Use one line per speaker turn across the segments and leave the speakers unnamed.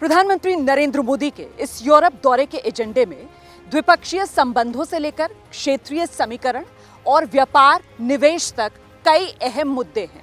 प्रधानमंत्री नरेंद्र मोदी के इस यूरोप दौरे के एजेंडे में द्विपक्षीय संबंधों से लेकर क्षेत्रीय समीकरण और व्यापार निवेश तक कई अहम मुद्दे हैं।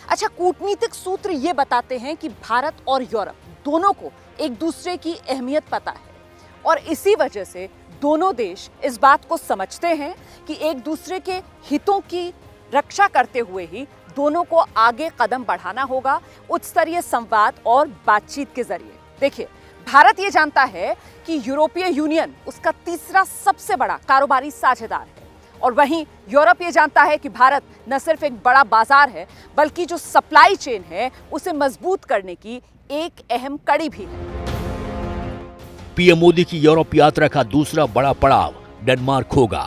अच्छा, कूटनीतिक सूत्र ये बताते हैं कि भारत और यूरोप दोनों को एक दूसरे की अहमियत पता है और इसी वजह से दोनों देश इस बात को समझते हैं कि एक दूसरे के हितों की रक्षा करते हुए ही दोनों को आगे कदम बढ़ाना होगा उच्च स्तरीय संवाद और बातचीत के जरिए। देखिए, भारत ये जानता है कि यूरोपीय यूनियन उसका तीसरा सबसे बड़ा कारोबारी साझेदार है और वहीं यूरोप ये जानता है कि भारत न सिर्फ एक बड़ा बाजार है बल्कि जो सप्लाई चेन है उसे मजबूत करने की एक अहम कड़ी भी है।
पीएम मोदी की यूरोप यात्रा का दूसरा बड़ा पड़ाव डेनमार्क होगा।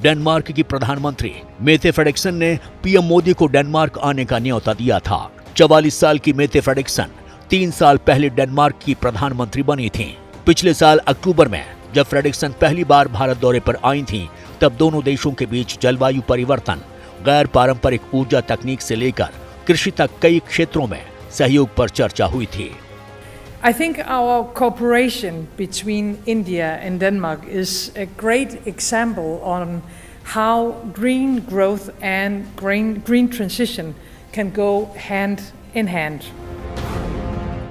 डेनमार्क की प्रधानमंत्री मेटे फ्रेडरिक्सन ने पीएम मोदी को डेनमार्क आने का न्योता दिया था। 44 साल की मेटे फ्रेडरिक्सन 3 साल पहले डेनमार्क की प्रधानमंत्री बनी थीं। पिछले साल अक्टूबर में जब फ्रेडरिक्सन पहली बार भारत दौरे पर आई थीं, तब दोनों देशों के बीच जलवायु परिवर्तन, गैर पारंपरिक ऊर्जा तकनीक से लेकर कृषि तक कई क्षेत्रों में सहयोग पर चर्चा हुई थी।
I think our cooperation between India and Denmark is a great example on how green growth and green transition can go hand in hand.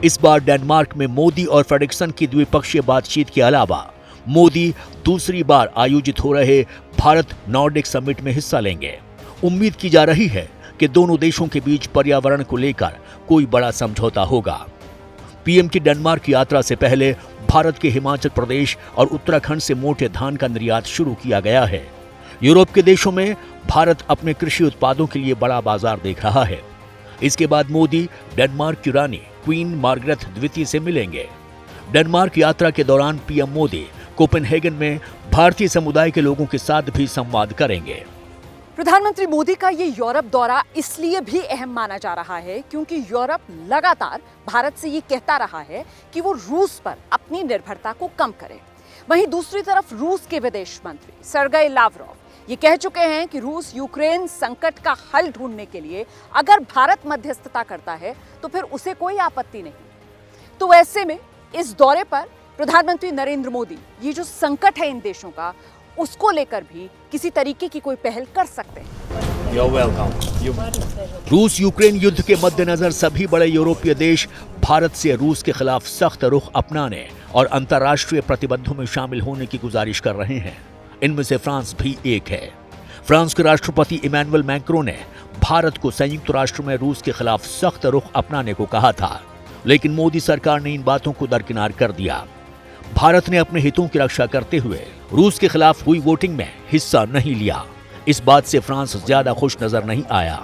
इस बार डेनमार्क में मोदी और फ्रेडरिक्सन की द्विपक्षीय बातचीत के अलावा मोदी दूसरी बार आयोजित हो रहे भारत नॉर्डिक समिट में हिस्सा लेंगे। उम्मीद की जा रही है कि दोनों देशों के बीच पर्यावरण को लेकर कोई बड़ा समझौता होगा। पीएम की डेनमार्क यात्रा से पहले भारत के हिमाचल प्रदेश और उत्तराखंड से मोटे धान का निर्यात शुरू किया गया है। यूरोप के देशों में भारत अपने कृषि उत्पादों के लिए बड़ा बाजार देख रहा है। इसके बाद मोदी डेनमार्क की रानी क्वीन मार्गरेट द्वितीय से मिलेंगे। डेनमार्क यात्रा के दौरान पीएम मोदी कोपेनहेगन में भारतीय समुदाय के लोगों के साथ भी संवाद करेंगे।
प्रधानमंत्री मोदी का ये यूरोप दौरा इसलिए भी अहम माना जा रहा है क्योंकि यूरोप लगातार भारत से ये कहता रहा है कि वो रूस पर अपनी निर्भरता को कम करे। वहीं दूसरी तरफ रूस के विदेश मंत्री सर्गेई लावरोव ये कह चुके हैं कि रूस यूक्रेन संकट का हल ढूंढने के लिए अगर भारत मध्यस्थता करता है तो फिर उसे कोई आपत्ति नहीं। तो ऐसे में इस दौरे पर प्रधानमंत्री नरेंद्र मोदी ये जो संकट है इन देशों का उसको लेकर भी किसी तरीके की कोई पहल कर सकते हैं।
रूस यूक्रेन युद्ध के मद्देनजर सभी बड़े यूरोपीय देश भारत से रूस के खिलाफ सख्त रुख अपनाने और अंतर्राष्ट्रीय प्रतिबंधों में शामिल होने की गुजारिश कर रहे हैं। इनमें से फ्रांस भी एक है। फ्रांस के राष्ट्रपति इमैनुअल मैक्रों ने भारत को संयुक्त राष्ट्र में रूस के खिलाफ सख्त रुख अपनाने को कहा था, लेकिन मोदी सरकार ने इन बातों को दरकिनार कर दिया। भारत ने अपने हितों की रक्षा करते हुए रूस के खिलाफ हुई वोटिंग में हिस्सा नहीं लिया। इस बात से फ्रांस ज्यादा खुश नजर नहीं आया।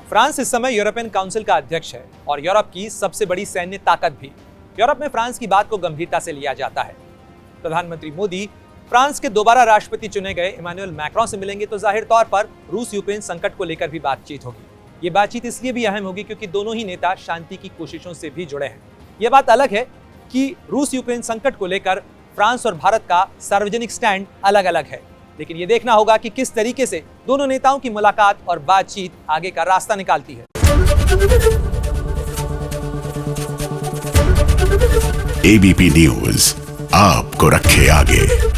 फ्रांस इस समय यूरोपियन काउंसिल का अध्यक्ष है और यूरोप की सबसे बड़ी सैन्य ताकत भी। यूरोप में फ्रांस की बात को गंभीरता से लिया जाता है। प्रधानमंत्री मोदी फ्रांस के दोबारा राष्ट्रपति चुने गए इमैनुअल मैक्रों से मिलेंगे तो जाहिर तौर पर रूस यूक्रेन संकट को लेकर भी बातचीत होगी। ये बातचीत इसलिए भी अहम होगी क्योंकि दोनों ही नेता शांति की कोशिशों से भी जुड़े हैं। ये बात अलग है कि रूस यूक्रेन संकट को लेकर फ्रांस और भारत का सार्वजनिक स्टैंड अलग अलग है, लेकिन ये देखना होगा कि किस तरीके से दोनों नेताओं की मुलाकात और बातचीत आगे का रास्ता निकालती है।
एबीपी न्यूज आपको रखे आगे।